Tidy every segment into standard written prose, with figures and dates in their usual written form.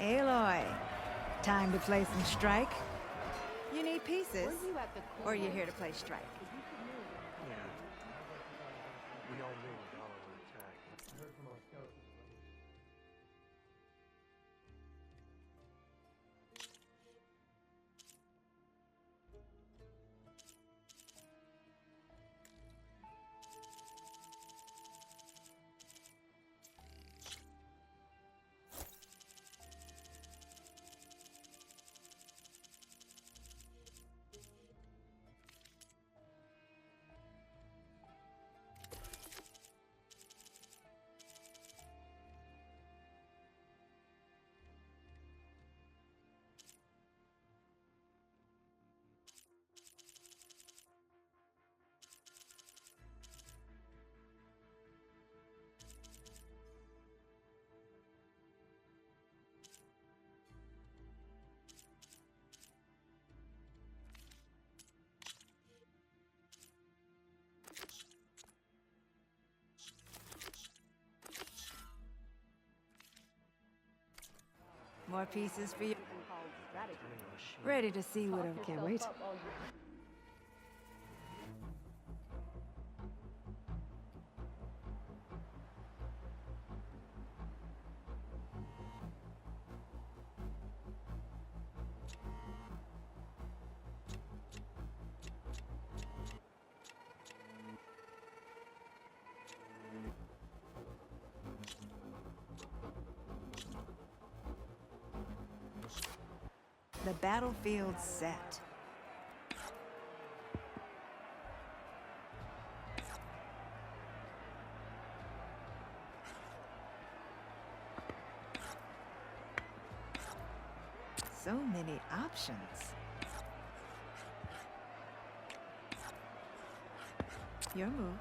Aloy, time to play some strike? You need pieces? Or you here to play strike? Yeah. We all knew Varl would attack. I heard from our scouts. More pieces for you. Ready to see what I can't wait. The battlefield's set. So many options. Your move.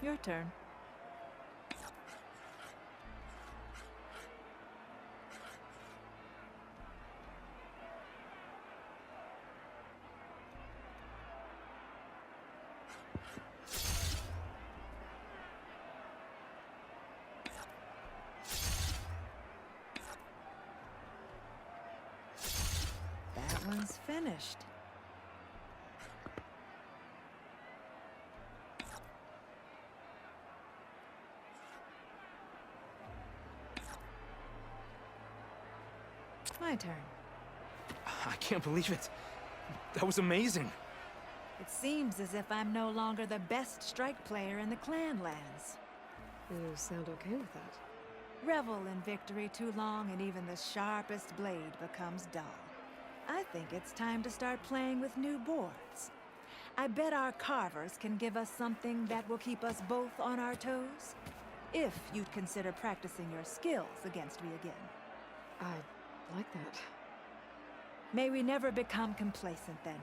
Your turn. That one's finished. My turn. I can't believe it. That was amazing. It seems as if I'm no longer the best strike player in the clan lands. You sound okay with that. Revel in victory too long and even the sharpest blade becomes dull. I think it's time to start playing with new boards. I bet our carvers can give us something that will keep us both on our toes. If you'd consider practicing your skills against me again. I like that. May we never become complacent then.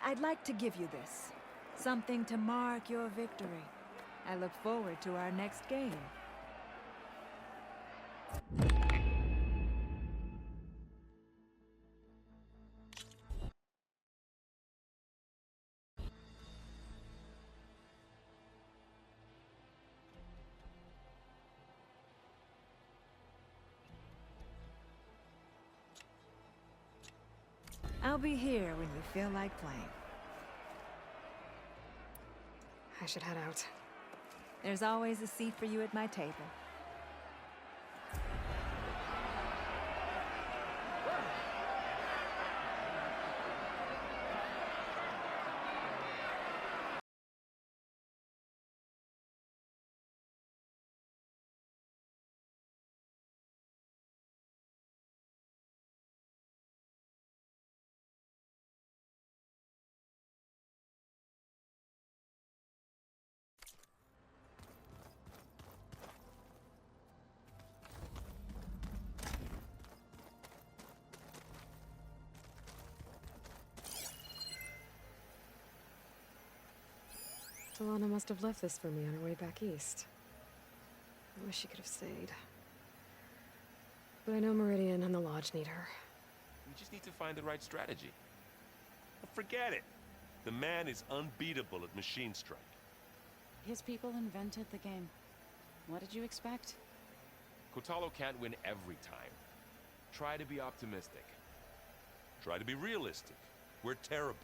I'd like to give you this. Something to mark your victory. I look forward to our next game. I'll be here when you feel like playing. I should head out. There's always a seat for you at my table. Talana must have left this for me on her way back east. I wish she could have stayed. But I know Meridian and the Lodge need her. We just need to find the right strategy. Forget it. The man is unbeatable at machine strike. His people invented the game. What did you expect? Kotalo can't win every time. Try to be optimistic. Try to be realistic. We're terrible.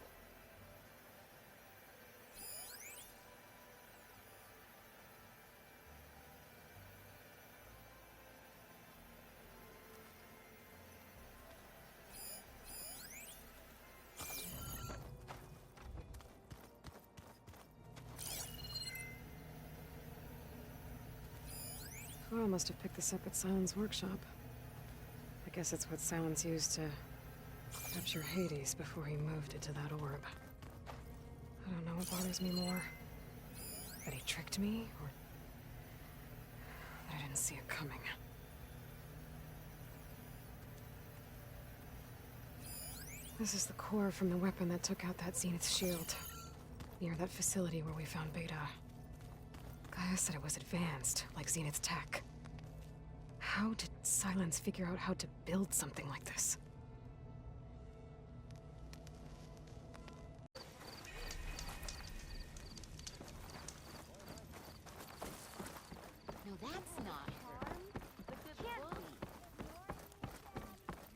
Varl must have picked this up at Sylens' workshop. I guess it's what Sylens used to capture Hades before he moved it to that orb. I don't know what bothers me more. That he tricked me, or that I didn't see it coming. This is the core from the weapon that took out that Zenith shield, near that facility where we found Beta. Gaia said it was advanced, like Zenith's tech. How did Sylens figure out how to build something like this? No, that's not harm. Can't be.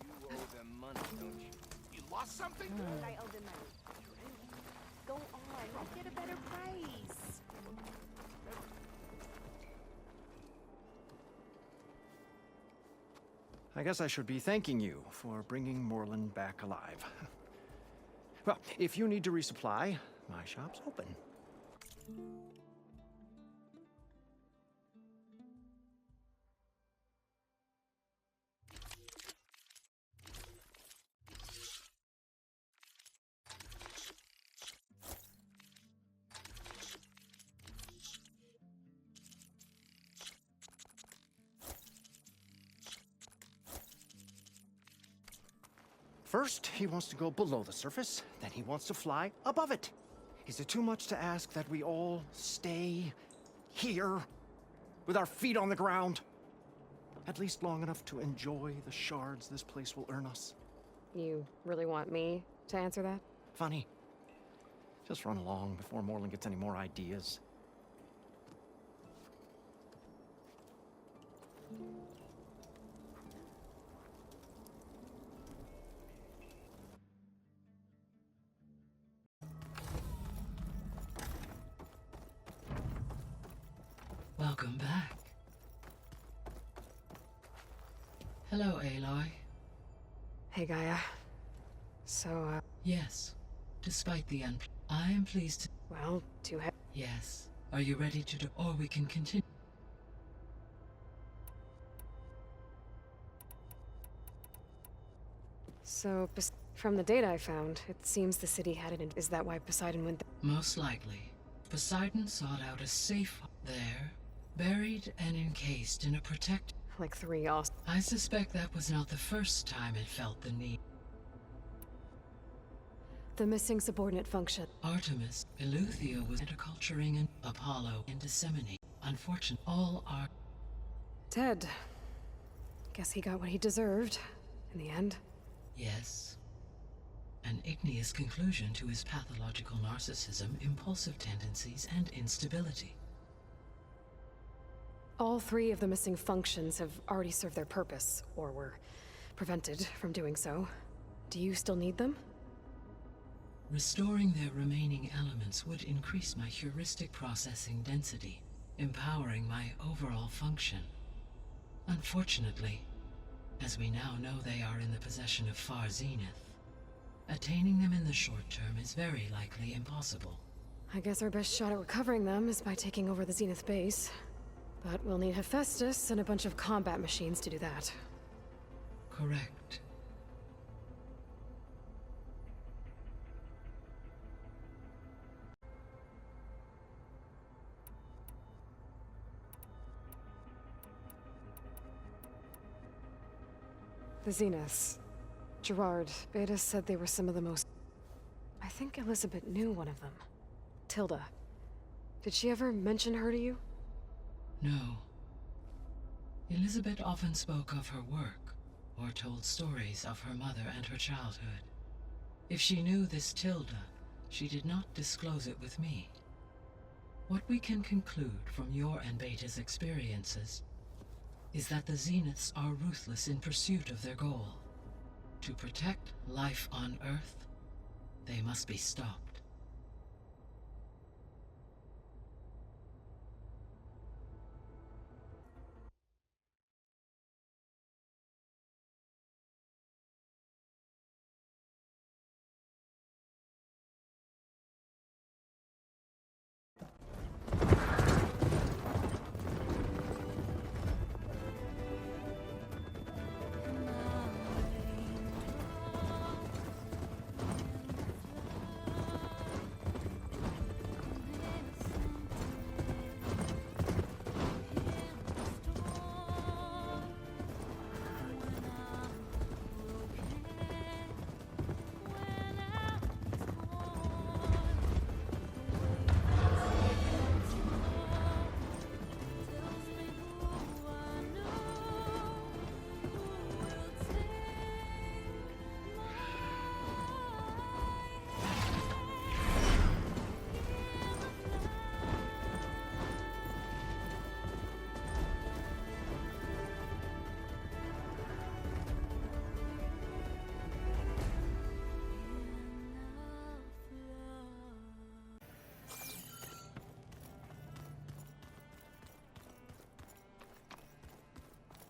You owe them money, don't you? You lost something? I owe them money. Go on, let's get a better price. I guess I should be thanking you for bringing Morlun back alive. Well, if you need to resupply, my shop's open. First, he wants to go below the surface, then he wants to fly above it. Is it too much to ask that we all stay here, with our feet on the ground? At least long enough to enjoy the shards this place will earn us. You really want me to answer that? Funny. Just run along before Morlun gets any more ideas. Welcome back. Hello, Aloy. Hey, Gaia. So, Yes, despite the I am pleased to... well, Yes. Are you ready to do... or we can continue? So, from the data I found, it seems the city had it in... Is that why Poseidon went Most likely. Poseidon sought out a safe... there, buried and encased in a protect... like 3 awesome... I suspect that was not the first time it felt the need. The missing subordinate function. Artemis, Eleuthia was interculturing and Apollo and disseminate. Unfortunately, all are... Ted. Guess he got what he deserved, in the end. Yes. An igneous conclusion to his pathological narcissism, impulsive tendencies, and instability. All 3 of the missing functions have already served their purpose, or were prevented from doing so. Do you still need them? Restoring their remaining elements would increase my heuristic processing density, empowering my overall function. Unfortunately, as we now know they are in the possession of Far Zenith, attaining them in the short term is very likely impossible. I guess our best shot at recovering them is by taking over the Zenith base. But we'll need Hephaestus and a bunch of combat machines to do that. Correct. The Zeniths. Gerard, Beta said they were some of the most... I think Elizabeth knew one of them. Tilda. Did she ever mention her to you? No. Elizabeth often spoke of her work, or told stories of her mother and her childhood. If she knew this Tilda, she did not disclose it with me. What we can conclude from your and Beta's experiences is that the Zeniths are ruthless in pursuit of their goal. To protect life on Earth, they must be stopped.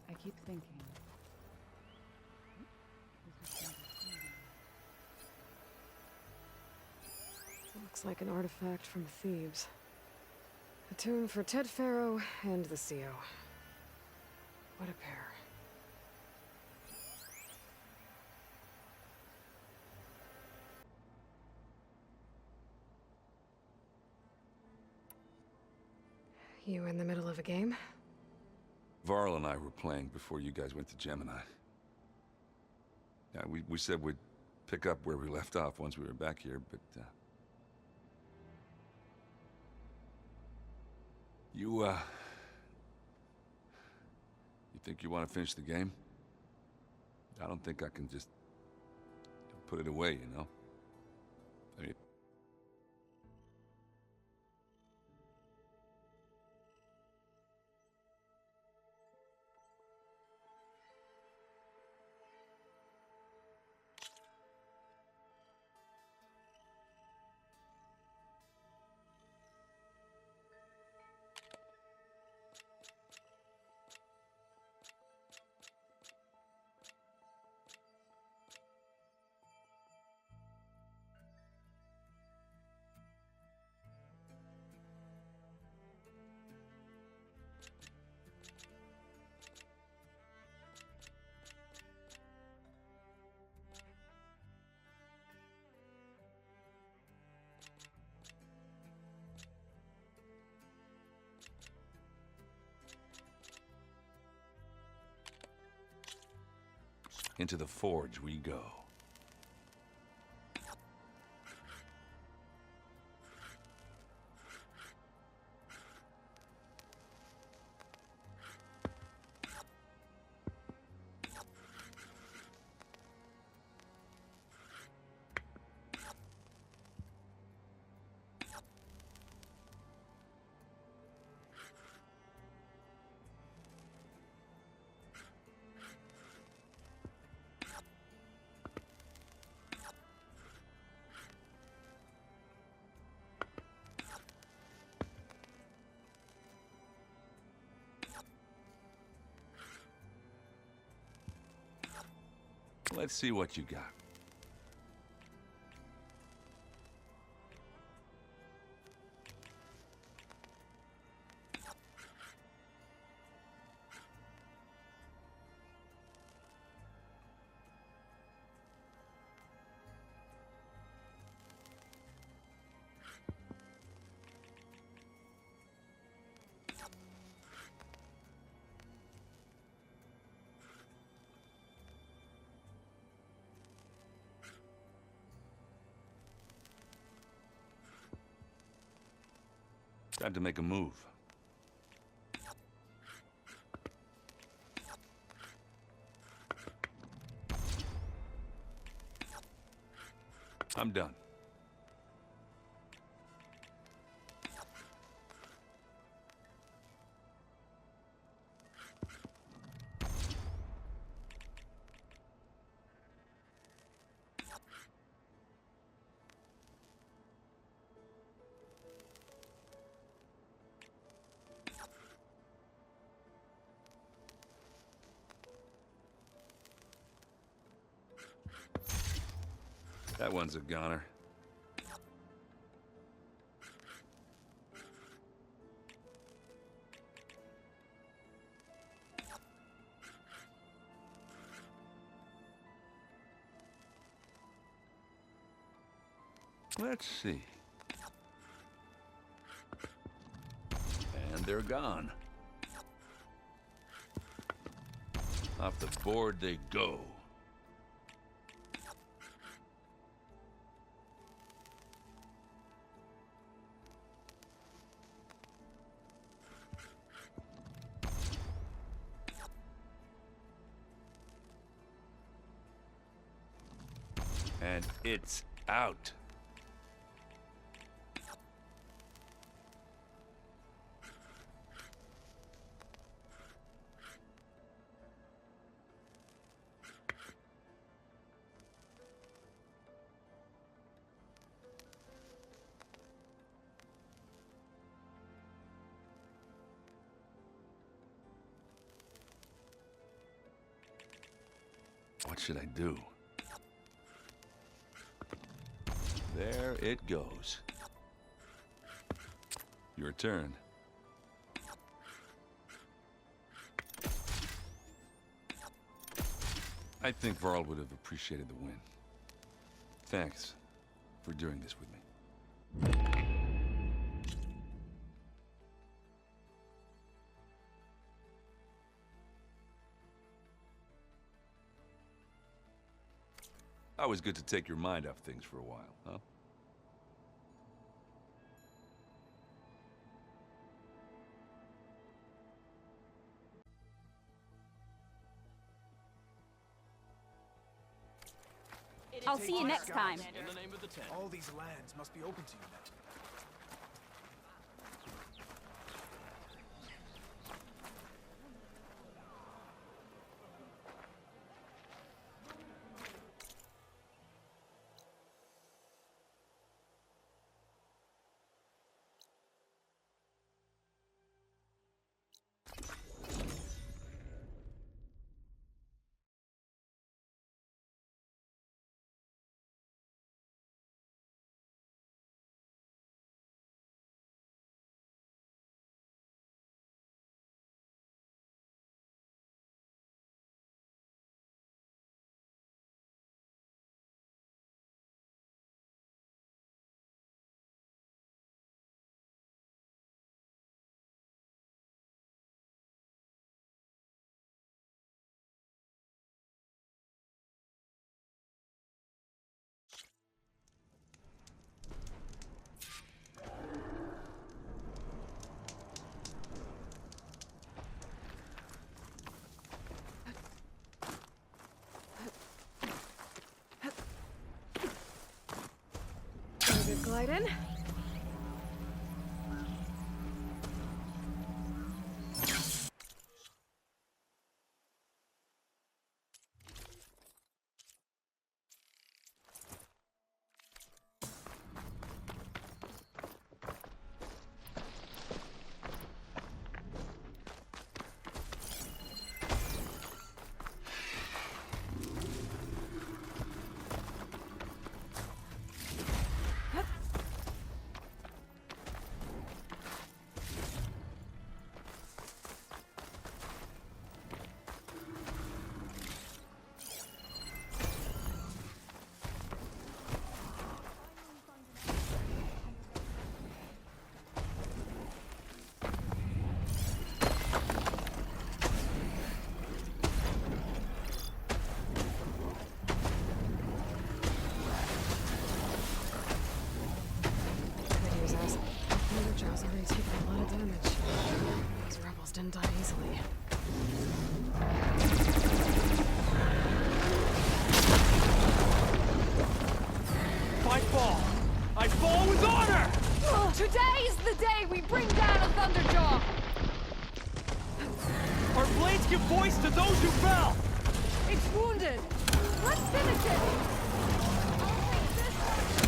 I keep thinking. Looks like an artifact from Thebes. A tomb for Ted Faroe and the CO. What a pair. You in the middle of a game? Varl and I were playing before you guys went to Gemini. Yeah, we said we'd pick up where we left off once we were back here, but You think you want to finish the game? I don't think I can just put it away, you know? I mean... Into the forge we go. Let's see what you got. Time to make a move. I'm done. That one's a goner. Let's see. And they're gone. Off the board they go. And it's out. What should I do? There it goes. Your turn. I think Varl would have appreciated the win. Thanks for doing this with me. Always good to take your mind off things for a while, huh? I'll see you next time. In the name of the ten. All these lands must be open to you now. Good gliding. With honor! Today is the day we bring down a Thunderjaw! Our blades give voice to those who fell! It's wounded! Let's finish it! I'll take this!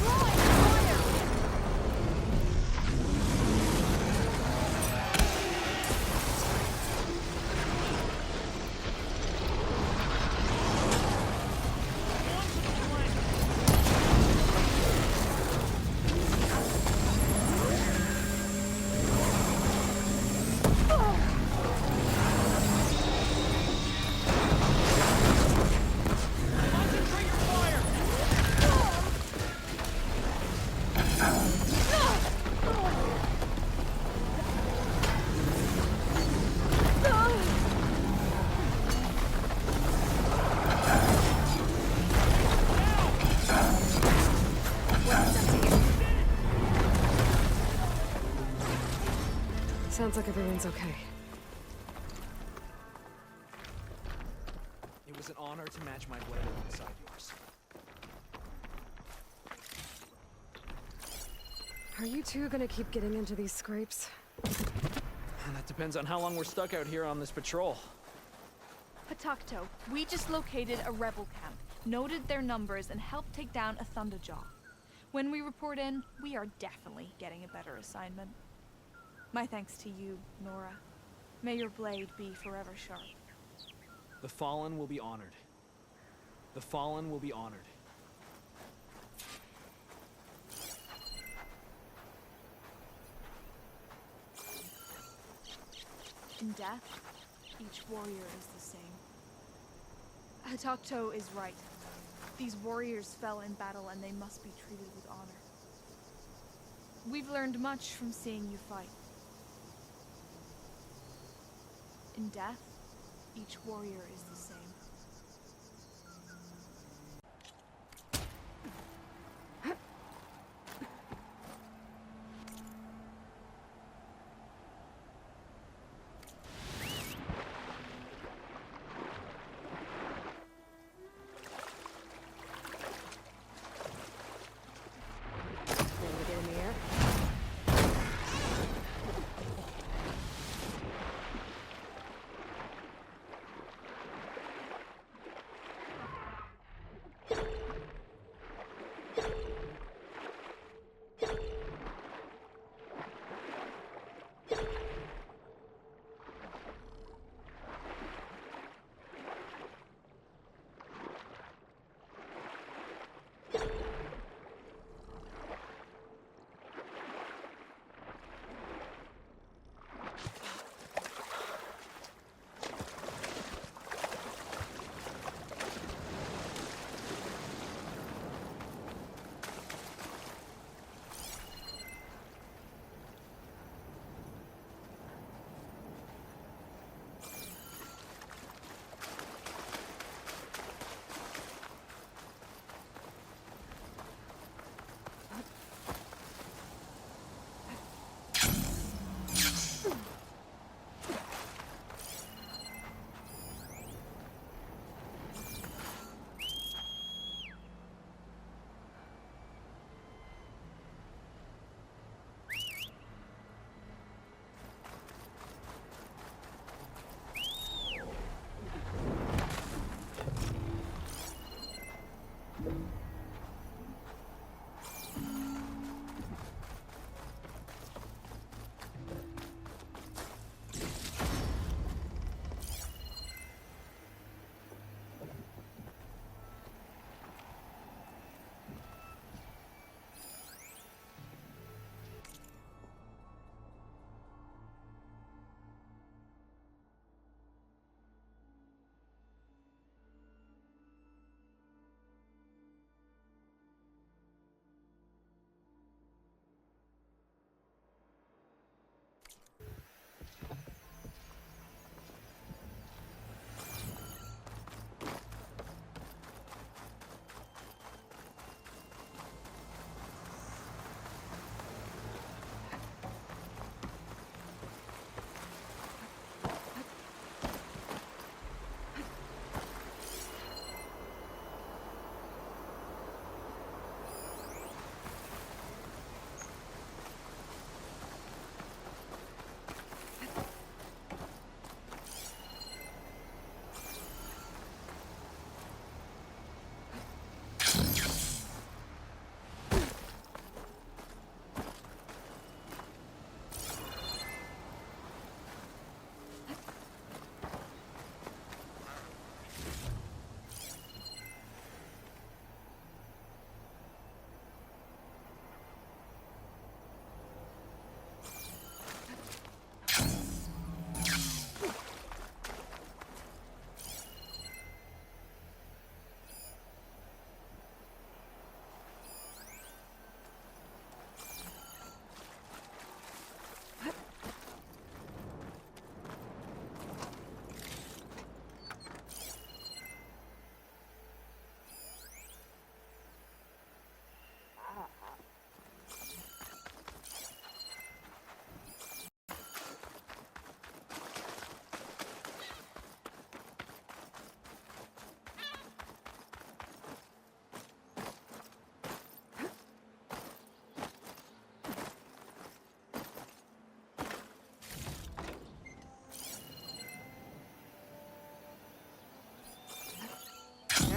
Drawing fire! Sounds like everyone's okay. It was an honor to match my blade alongside yours. Are you two gonna keep getting into these scrapes? That depends on how long we're stuck out here on this patrol. Hataktto, we just located a rebel camp, noted their numbers, and helped take down a Thunderjaw. When we report in, we are definitely getting a better assignment. My thanks to you, Nora. May your blade be forever sharp. The Fallen will be honored. The Fallen will be honored. In death, each warrior is the same. Hataktto is right. These warriors fell in battle and they must be treated with honor. We've learned much from seeing you fight. In death, each warrior is the same.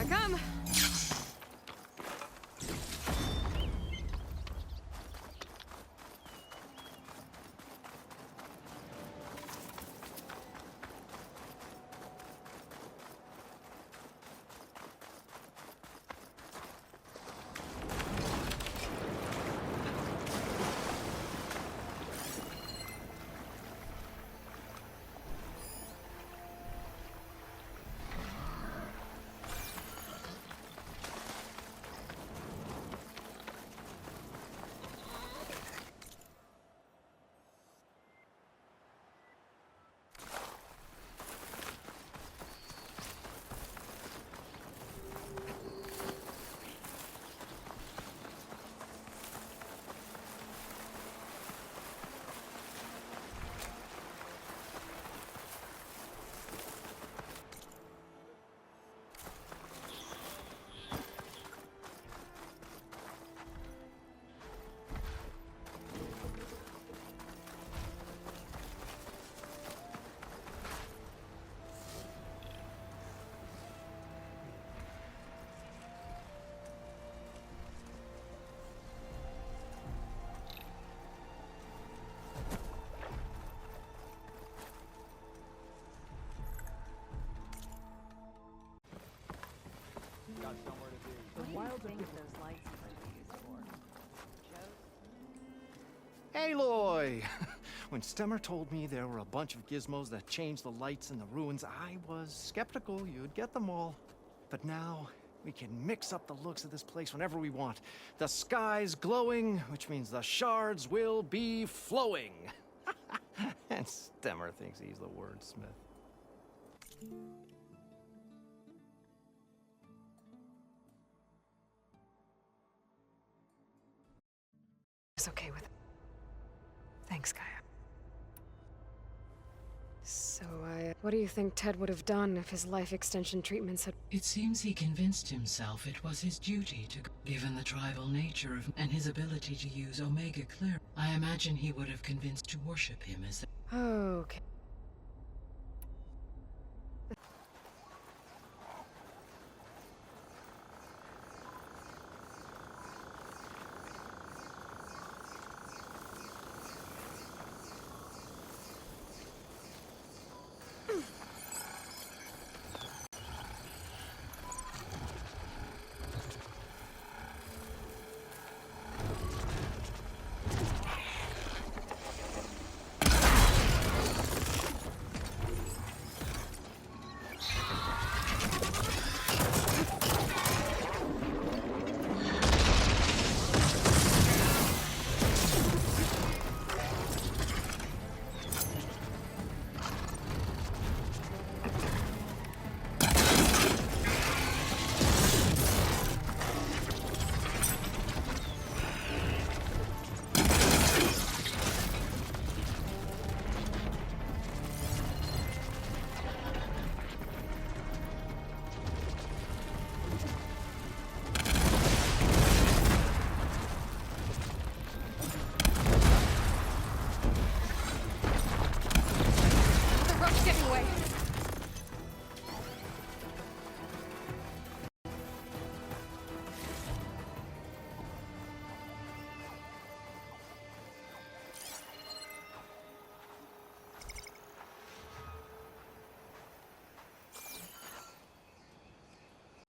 come. Aloy! When Stemmer told me there were a bunch of gizmos that changed the lights in the ruins, I was skeptical you'd get them all. But now, we can mix up the looks of this place whenever we want. The sky's glowing, which means the shards will be flowing. And Stemmer thinks he's the wordsmith. It's okay with it. Thanks, Gaia. So, what do you think Ted would have done if his life extension treatments had... It seems he convinced himself it was his duty to, given the tribal nature of and his ability to use Omega Clear. I imagine he would have convinced to worship him as... Okay.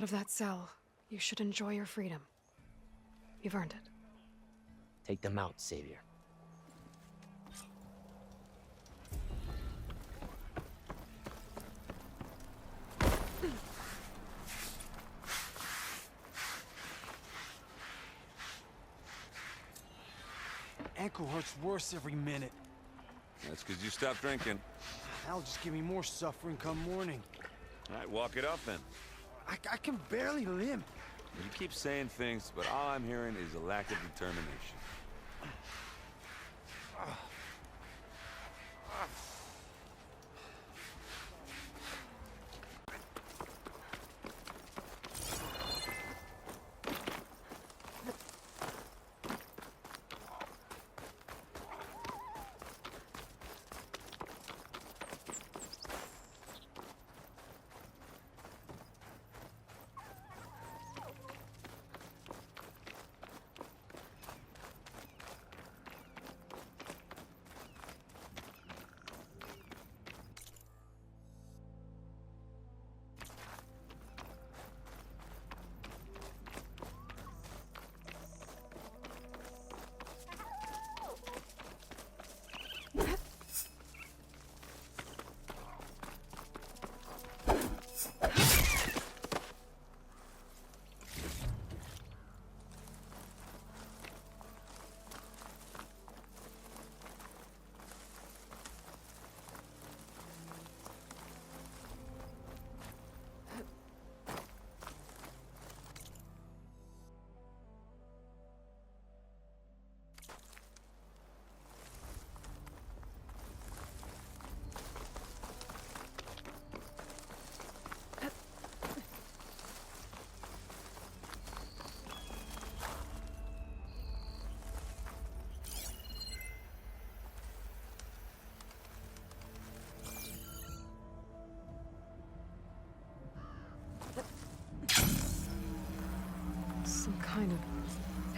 Of that cell, you should enjoy your freedom. You've earned it. Take them out, Savior. Ankle hurts worse every minute. That's because you stopped drinking. That'll just give me more suffering come morning. All right, walk it off then. I can barely limp. You keep saying things, but all I'm hearing is a lack of determination.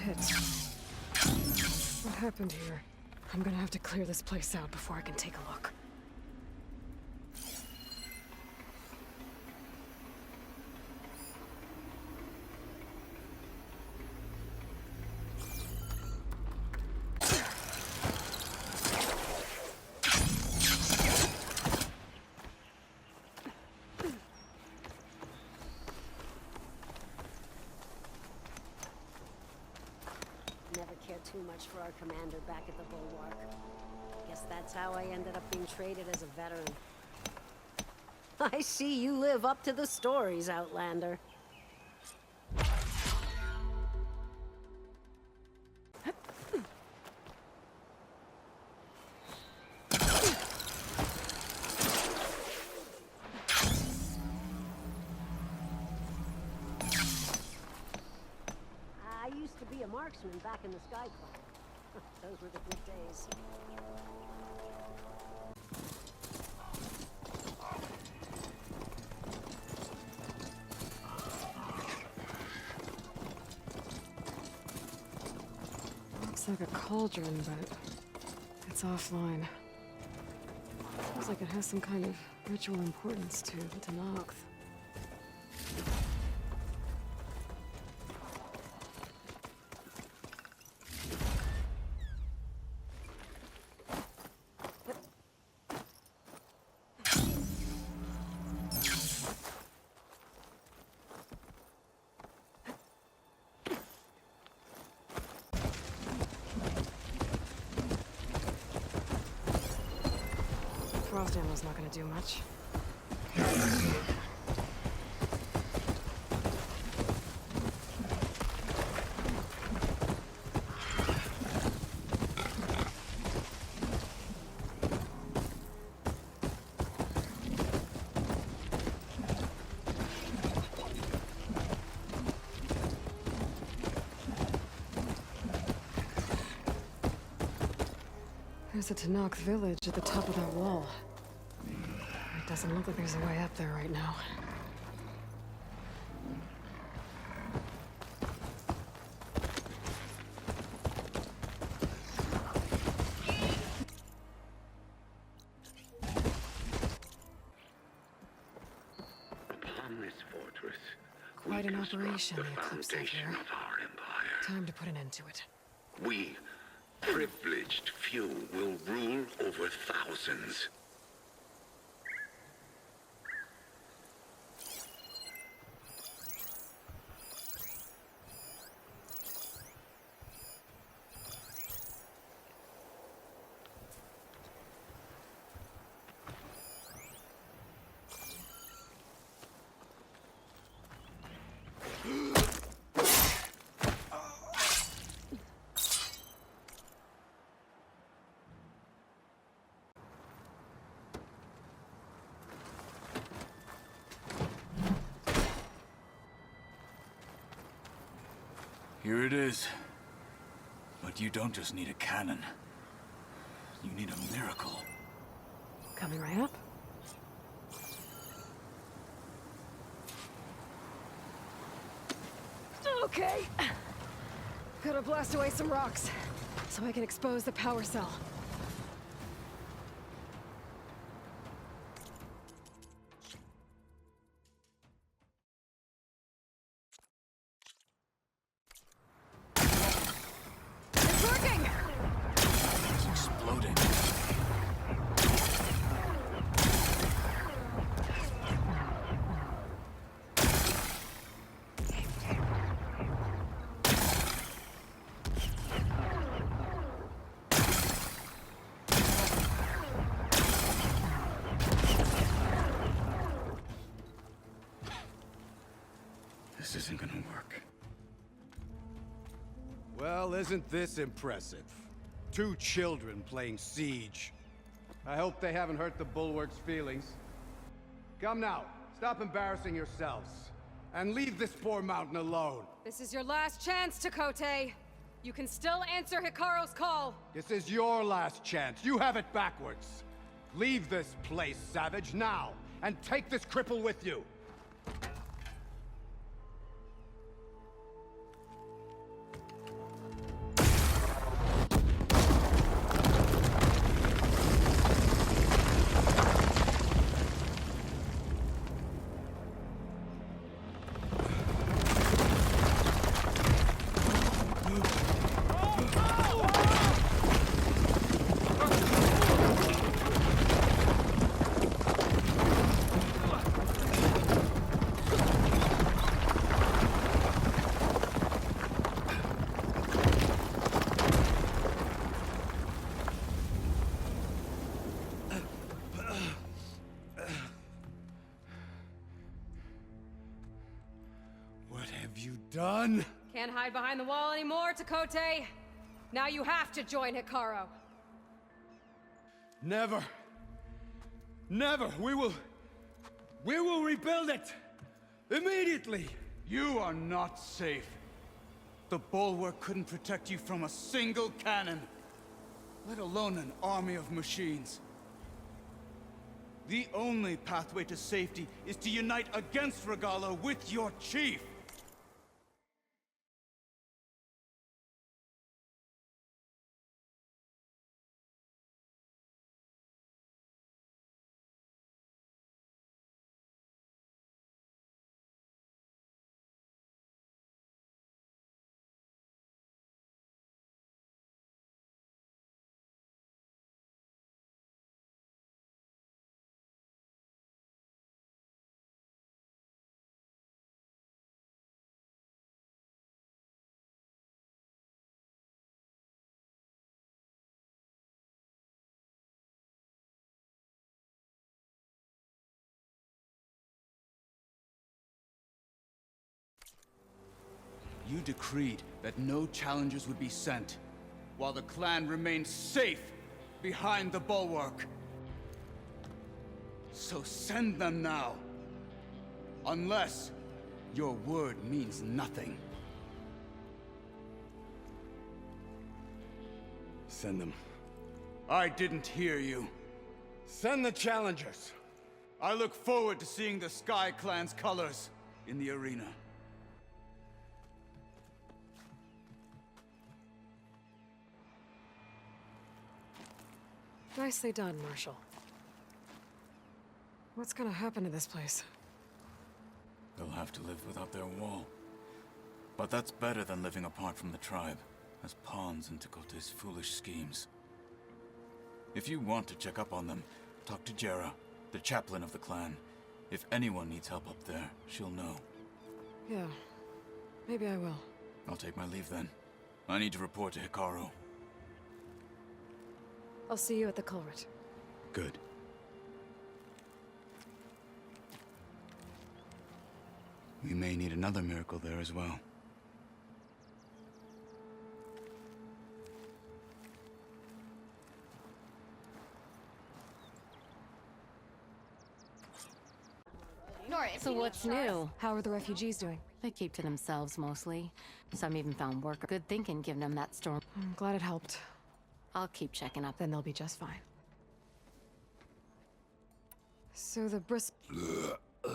pit. What happened here? I'm gonna have to clear this place out before I can take a look. Never cared too much for our commander back at the Bulwark. Guess that's how I ended up being traded as a veteran. I see you live up to the stories, Outlander. I used to be a marksman back in the Sky Clan. Those were the good days. Looks like a cauldron, but it's offline. Feels like it has some kind of ritual importance to the Tenakth. Frost ammo's not gonna do much. There's a Tenakth village at the top of that wall. It doesn't look like there's a way up there right now. Upon this fortress, Quite an we operation, the the eclipse out foundation here. of our empire. Time to put an end to it. We, privileged few, will rule over thousands. Here it is. But you don't just need a cannon. You need a miracle. Coming right up. Okay. Gotta blast away some rocks, so I can expose the power cell. It's working! It's exploding. This isn't gonna work. Well, isn't this impressive? 2 children playing siege. I hope they haven't hurt the Bulwark's feelings. Come now, stop embarrassing yourselves. And leave this poor mountain alone. This is your last chance, Takote. You can still answer Hekarro's call. This is your last chance. You have it backwards. Leave this place, Savage, now. And take this cripple with you. you done? Can't hide behind the wall anymore, Tekote. Now you have to join Hekarro. Never. Never. We will rebuild it. Immediately. You are not safe. The Bulwark couldn't protect you from a single cannon, let alone an army of machines. The only pathway to safety is to unite against Regalo with your chief. You decreed that no challengers would be sent, while the clan remained safe behind the Bulwark. So send them now. Unless your word means nothing. Send them. I didn't hear you. Send the challengers. I look forward to seeing the Sky Clan's colors in the arena. Nicely done, Marshal. What's gonna happen to this place? They'll have to live without their wall. But that's better than living apart from the tribe, as pawns in Tekote's foolish schemes. If you want to check up on them, talk to Jera, the chaplain of the clan. If anyone needs help up there, she'll know. Yeah, maybe I will. I'll take my leave then. I need to report to Hekarro. I'll see you at the culvert. Good. We may need another miracle there as well. So what's new? How are the refugees doing? They keep to themselves mostly. Some even found work. Good thinking given them that storm. I'm glad it helped. I'll keep checking up. Then they'll be just fine. So the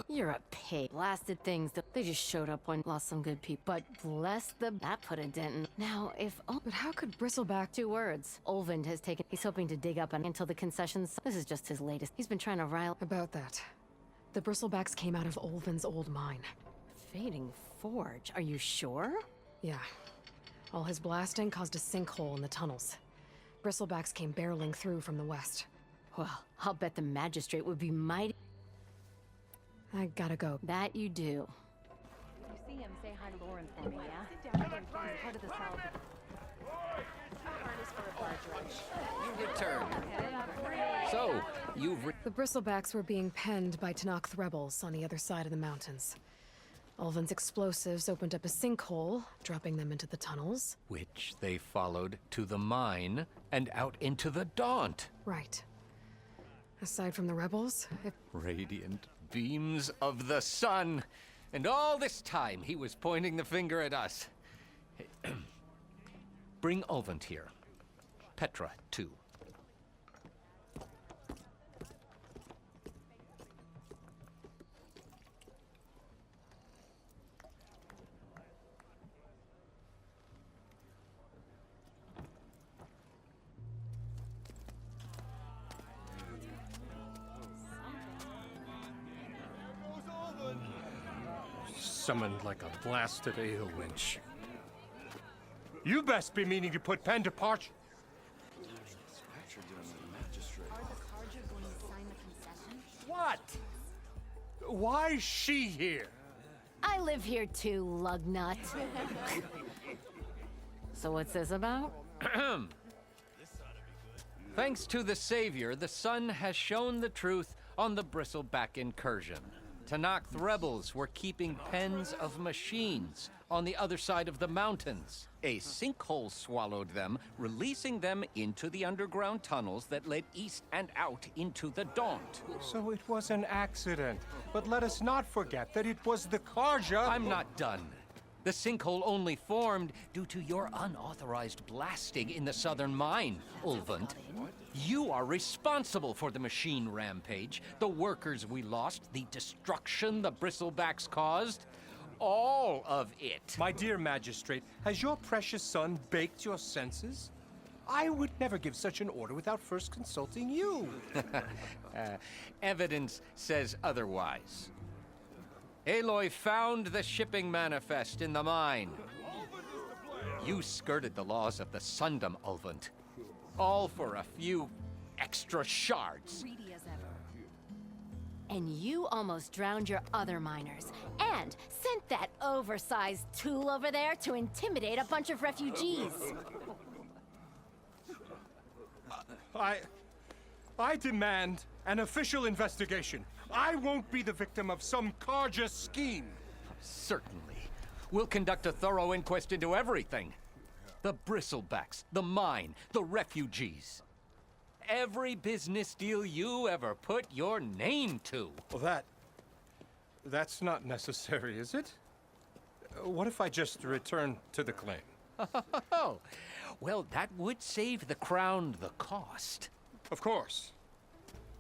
You're a pig. Blasted things. They just showed up when lost some good people. But bless that put a dent in. Now, if... But how could Bristleback... 2 words. Olvind has taken... He's hoping to dig up until the concessions... This is just his latest. He's been trying to rile... About that. The Bristlebacks came out of Olvin's old mine. Fading Forge? Are you sure? Yeah. All his blasting caused a sinkhole in the tunnels. Bristlebacks came barreling through from the west. Well, I'll bet the magistrate would be mighty... I gotta go. That you do. If you see him, say hi to Lauren for me, yeah? He's part of the salad. Harness for a barge. You returned. So, you've... The Bristlebacks were being penned by Tenakth rebels on the other side of the mountains. Ulvin's explosives opened up a sinkhole, dropping them into the tunnels. Which they followed to the mine and out into the Daunt. Right. Aside from the rebels, Radiant beams of the sun. And all this time, he was pointing the finger at us. Bring Ulvund here. Petra, too. Summoned like a blasted ale winch. You best be meaning to put pen to parch. What? Why is she here? I live here too, lugnut. So what's this about? Thanks to the Savior, the sun has shown the truth on the Bristleback incursion. Tenakth rebels were keeping pens of machines on the other side of the mountains. A sinkhole swallowed them, releasing them into the underground tunnels that led east and out into the Daunt. So it was an accident. But let us not forget that it was the Karja. I'm not done. The sinkhole only formed due to your unauthorized blasting in the southern mine, Ulvund. You are responsible for the machine rampage, the workers we lost, the destruction the bristlebacks caused. All of it. My dear magistrate, has your precious son baked your senses? I would never give such an order without first consulting you. Evidence says otherwise. Aloy found the shipping manifest in the mine. You skirted the laws of the Sundom, Ulvund. All for a few extra shards. Greedy as ever. And you almost drowned your other miners. And sent that oversized tool over there to intimidate a bunch of refugees. I demand an official investigation. I won't be the victim of some Karja scheme. Certainly. We'll conduct a thorough inquest into everything. The bristlebacks, the mine, the refugees. Every business deal you ever put your name to. Well, that's not necessary, is it? What if I just return to the claim? Oh, well, that would save the crown the cost. Of course.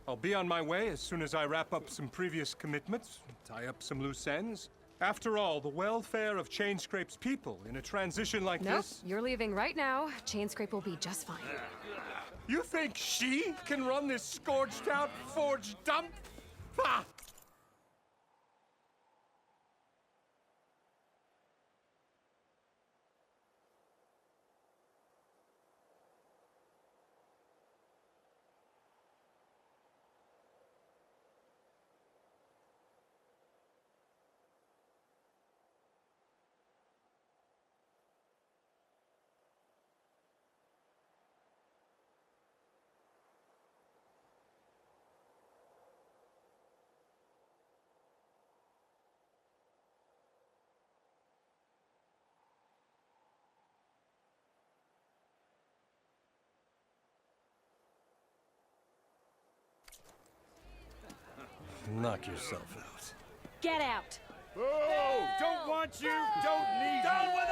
I'll be on my way as soon as I wrap up some previous commitments, tie up some loose ends. After all, the welfare of Chainscrape's people in a transition like this... Nope, you're leaving right now. Chainscrape will be just fine. You think she can run this scorched-out forged dump? Ha! Knock yourself out. Get out! Oh, don't want you, don't need Down you. with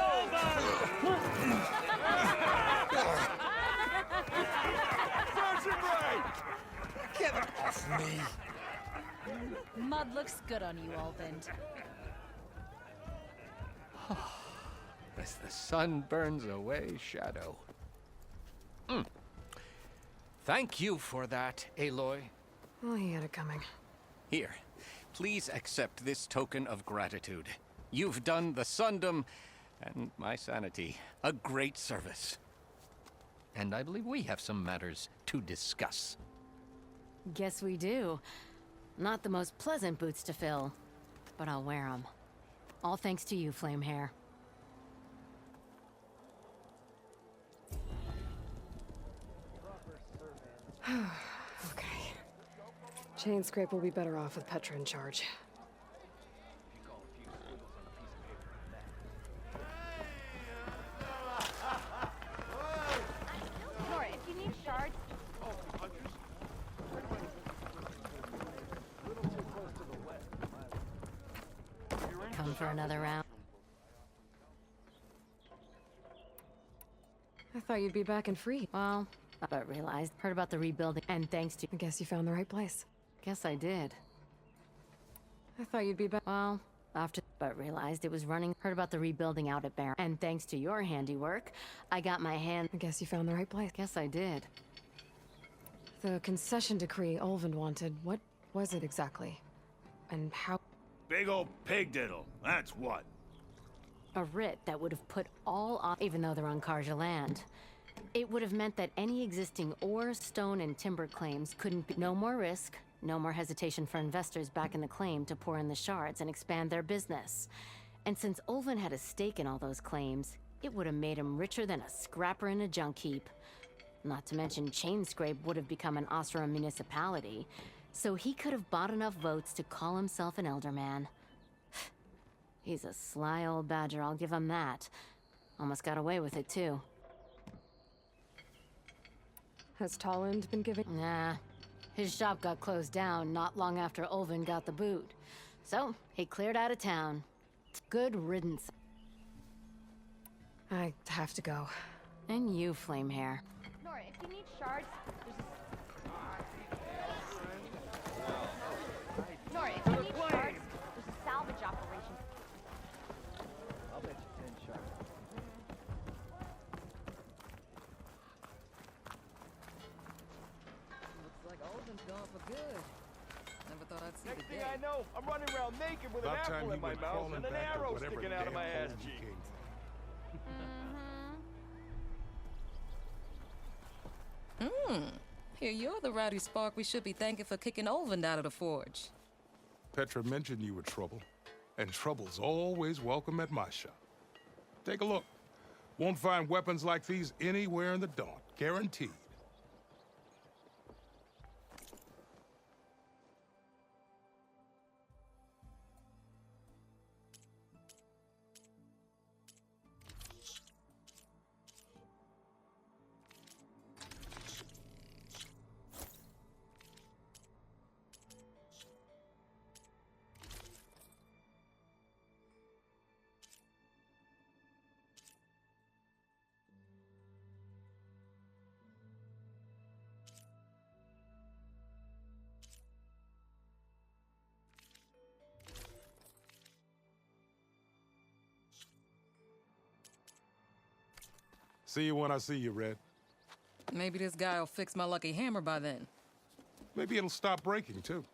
Search and break! Get off me! Mud looks good on you, Ulvund. As the sun burns away shadow. Thank you for that, Aloy. Oh, he had it coming. Here, please accept this token of gratitude. You've done the Sundom and my sanity a great service. And I believe we have some matters to discuss. Guess we do. Not the most pleasant boots to fill, but I'll wear them. All thanks to you, Flamehair. Okay. Chainscrape will be better off with Petra in charge. Nora, if you need shards... Come for another round. I thought you'd be back and free. Well, but realized, heard about the rebuilding, and thanks to... I guess you found the right place. Guess I did. I thought you'd be back... Well, but realized it was running. Heard about the rebuilding out at Barren, and thanks to your handiwork, I got my hand... I guess you found the right place. Guess I did. The concession decree Ulvund wanted, what was it exactly? And how... Big old pig diddle, that's what. A writ that would have put all on, even though they're on Karja land. It would have meant that any existing ore, stone, and timber claims couldn't be... No more risk, no more hesitation for investors back in the claim to pour in the shards and expand their business. And since Ulvund had a stake in all those claims, it would have made him richer than a scrapper in a junk heap. Not to mention Chainscrape would have become an Osram municipality, So he could have bought enough votes to call himself an elder man. He's a sly old badger, I'll give him that. Almost got away with it, too. Has Tolland been giving? Nah. His shop got closed down not long after Ulvin got the boot. So, he cleared out of town. Good riddance. I have to go. And you, Flamehair. Nora, if you need shards, Nora, if you need shards, there's a salvage operation. I'll bet you 10 shards. Looks like Ulvin's gone for good. Never thought I'd see Next the thing day. I know, I'm running around naked with About an time apple he in my went mouth crawling and an back to arrow whatever sticking out of my damn ass hole he cheek. came Here, you're the rowdy spark we should be thanking for kicking Ulvin out of the forge. Petra mentioned you were trouble, and trouble's always welcome at my shop. Take a look. Won't find weapons like these anywhere in the Daunt, guaranteed. See you when I see you, Red. Maybe this guy will fix my lucky hammer by then. Maybe it'll stop breaking, too.